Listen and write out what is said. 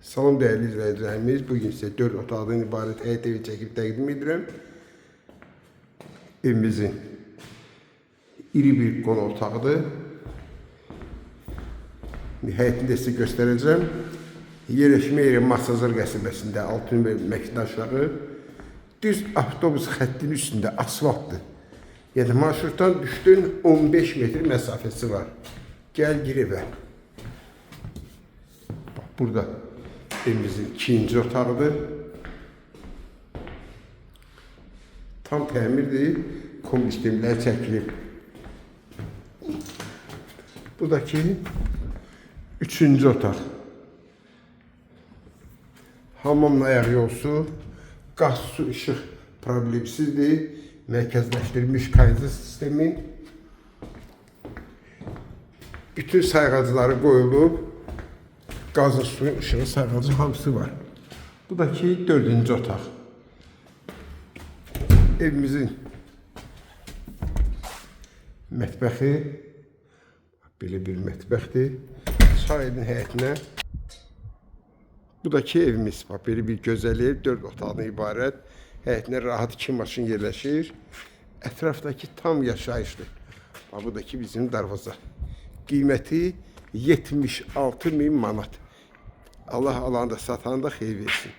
Salam değerli izleyicilerimiz. Bugün size 4 otaqdan ibarət həyət evi çəkib təqdim edirəm. Evimizin iri bir qonaq otağıdır. Həyətini də sizə göstərəcəm. Yerləşmə yeri Masazır qəsəbəsində, Altınbel Məkdaşları. Düz avtobus xəttinin üstündə asfaltdır. Yəni marşrutdan düşdün 15 metr məsafəsi var. Gəl gir evə. Bax burada evimizin ikinci otağıdır. Tam təmirdir. Kombinemlər çəkilib. Buradakı üçüncü otaq. Hamamla ayaq yolsu, qaz, su, işıq problemsizdir. Mərkəzləşdirilmiş kanalizasiya sistemi. Bütün sayğacları qoyulub. Qazın, suyun, işığı, sayğacı hamısı var. Bu da ki 4-cü otaq. Evimizin mətbəxi belə bir mətbəxdir. Çayın həyətinə. Bu da ki evimiz. Bax, belə bir gözəl ev, 4 otaqdan ibarət. Həyətinə rahat 2 maşın yerləşir. Ətrafdakı tam yaşayışlı. Bax, bu da ki bizim darvaza. Qiyməti 76.000 manat. Allah alanda satanda xeyir versin.